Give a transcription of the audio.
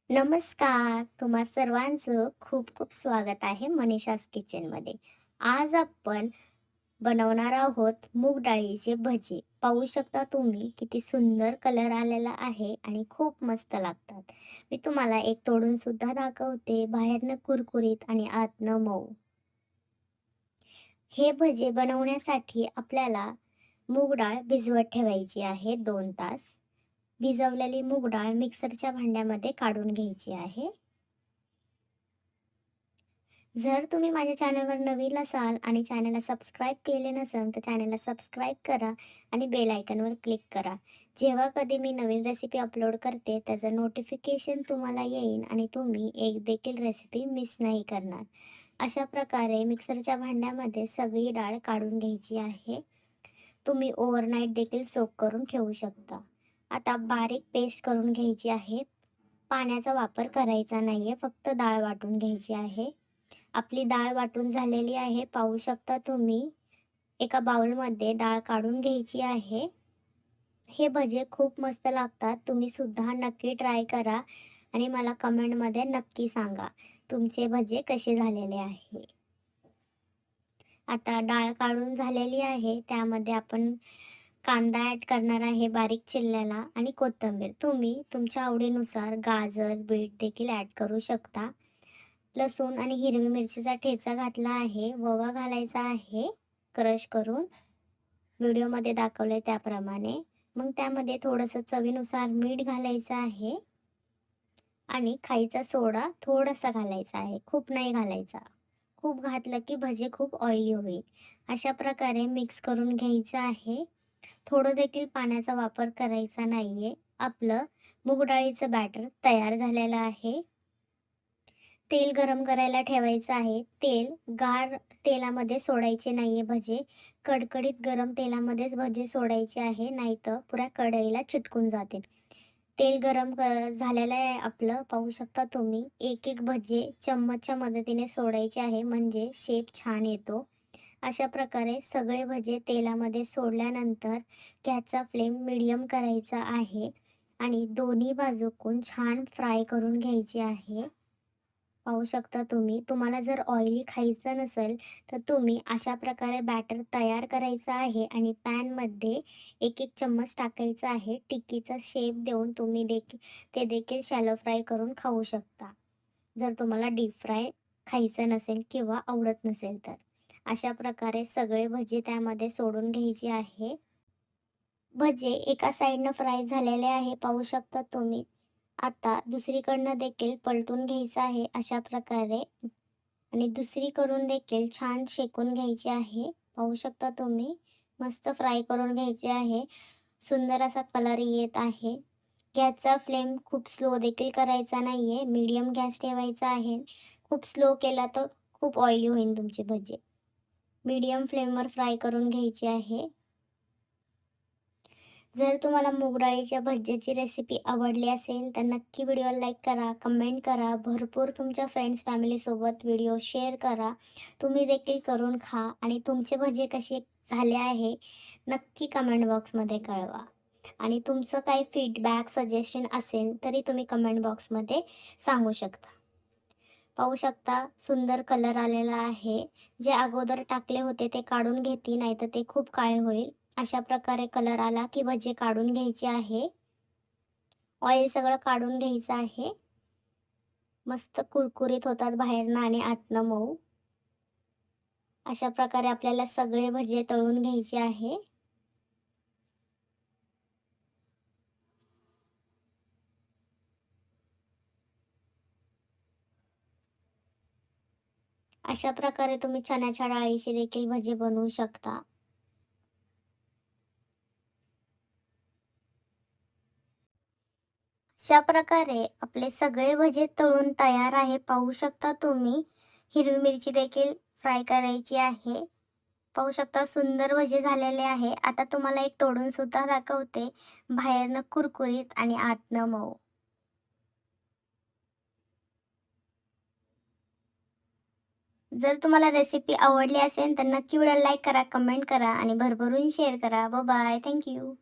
नमस्कार. तुम्हा सर्वांचं खूप खूप स्वागत आहे मनीषाज किचनमध्ये. आज आपण बनवणार आहोत मूग डाळीचे भजे. पाहू शकता तुम्ही किती सुंदर कलर आलेला आहे आणि खूप मस्त लागतात. मी तुम्हाला एक तोडून सुद्धा दाखवते. बाहेरनं कुरकुरीत आणि आतनं मऊ. हे भजे बनवण्यासाठी आपल्याला मूग डाळ भिजवत ठेवायची आहे 2 तास. भिजवलेली मूग डाळ मिक्सरच्या भांड्यामध्ये काढून घ्यायची आहे. जर तुम्ही माझ्या चॅनलवर नवीन असाल आणि चॅनलला सबस्क्राईब केले नसेल तर चॅनलला सबस्क्राईब करा आणि बेल आयकॉनवर क्लिक करा. जेव्हा कधी मी नवीन रेसिपी अपलोड करते त्याचं नोटिफिकेशन तुम्हाला येईल आणि तुम्ही एक देखील रेसिपी मिस नाही करणार. अशा प्रकारे मिक्सरच्या भांड्यामध्ये सगळी डाळ काढून घ्यायची आहे. तुम्ही ओव्हरनाईट देखील सोक करून ठेवू शकता. आता बारीक पेस्ट करून घ्यायची आहे. पाण्याचा वापर करायचा नाहीये, फक्त डाळ वाटून घ्यायची आहे. आपली डाळ वाटून झालेली आहे. पाहू शकता तुम्ही. एका बाउलमध्ये डाळ काढून घ्यायची आहे. हे भजे खूप मस्त लागतात. तुम्ही सुद्धा नक्की ट्राय करा आणि मला कमेंटमध्ये नक्की सांगा, तुमचे भजे कसे झालेले आहे. आता डाळ काढून झालेली आहे. त्यामध्ये आपण कांदा ॲड करणार आहे बारीक चिरलेला आणि कोथिंबीर. तुम्ही तुमच्या आवडीनुसार गाजर, बीट देखील ॲड करू शकता. लसूण आणि हिरवी मिरचीचा ठेचा घातला आहे. ओवा घालायचा आहे क्रश करून. व्हिडिओमध्ये दाखवलंय त्याप्रमाणे. मग त्यामध्ये थोडंसं चवीनुसार मीठ घालायचं आहे आणि खायचा सोडा थोडासा घालायचा आहे. खूप नाही घालायचा. खूप घातलं की भजे खूप ऑइली होईल. अशा प्रकारे मिक्स करून घ्यायचं आहे. थोडं देखील पाण्याचा वापर करायचा नाहीये. आपलं मूग डाळीचं बॅटर तयार झालेलं आहे. तेल गरम करायला ठेवायचं आहे. तेल गार तेलामध्ये सोडायचे नाहीये भजे. कडकडीत गरम तेलामध्येच भजे सोडायचे आहे, नाहीतर पुऱ्या कढईला चिटकून जातील. तेल गरम झालेलं आहे आपलं, पाहू शकता तुम्ही. एक-एक भजे चम्मचच्या मदतीने सोडायचे आहे, म्हणजे शेप छान येतो. अशा प्रकारे सगळे भजे तेलामध्ये सोडल्यानंतर गॅसचा फ्लेम मीडियम करायचा आहे आणि दोन्ही बाजूकडून छान फ्राय करून घ्यायची आहे. पाहू शकता तुम्ही. तुम्हाला जर ऑइली खायचं नसेल, तर तुम्ही अशा प्रकारे बॅटर तयार करायचं आहे आणि पॅनमध्ये 1-1 चम्मच टाकायचा आहे. टिक्कीचा शेप देऊन तुम्ही ते देखील शॅलो फ्राय करून खाऊ शकता. जर तुम्हाला डीप फ्राय खायचं नसेल किंवा आवडत नसेल तर. अशा प्रकारे सगळे भजे त्यामध्ये सोडून घ्यायचे आहे. भजे एका साइडनं फ्राय झालेले आहे, पाहू शकता तुम्ही. आता दुसरीकडनं देखील पलटून घ्यायचं आहे अशा प्रकारे आणि दुसरीकडून देखील छान शेकून घ्यायचे आहे. पाहू शकता तुम्ही. मस्त फ्राय करून घ्यायचे आहे. सुंदर असा कलर येत आहे. गॅसचा फ्लेम खूप स्लो देखील करायचा नाहीये. मीडियम गॅस ठेवायचा आहे. खूप स्लो केला तर खूप ऑइली होईल तुमचे भजे. मीडियम फ्लेमवर फ्राय करून घ्यायची आहे. जर तुम्हाला मूग डाळीच्या भज्याची रेसिपी आवडली असेल तर नक्की व्हिडिओला लाईक करा, कमेंट करा, भरपूर तुमच्या फ्रेंड्स फॅमिलीसोबत व्हिडिओ शेअर करा. तुम्ही देखील करून खा आणि तुमचे भजे कसे झाले आहे नक्की कमेंट बॉक्समध्ये कळवा. आणि तुमचं काही फीडबॅक, सजेशन असेल तरी तुम्ही कमेंट बॉक्समध्ये सांगू शकता. पाहू शकता सुंदर कलर आलेला आहे. जे अगोदर टाकले होते ते काढून घेते, नाहीतर ते खूप काळे होईल. अशा प्रकारे कलर आला की भजे काढून घ्यायचे आहे. ऑइल सगळं काढून घ्यायचं आहे. मस्त कुरकुरीत होतात बाहेरनं आणि आतनं मऊ. अशा प्रकारे आपल्याला सगळे भजे तळून घ्यायचे आहे. अशा प्रकारे तुम्ही चण्याच्या डाळीचे देखील भजे बनवू शकता. अशा प्रकारे आपले सगळे भजे तळून तयार आहे. पाहू शकता तुम्ही. हिरवी मिरची देखील फ्राय करायची आहे. पाहू शकता सुंदर भजे झालेले आहे. आता तुम्हाला एक तोडून सुद्धा दाखवते. बाहेरनं कुरकुरीत आणि आतनं मऊ. जर तुम्हाला रेसिपी आवडली असेल तर नक्की व्हिडिओला लाईक करा, कमेंट करा आणि भरभरून शेअर करा. Bye bye. Thank you.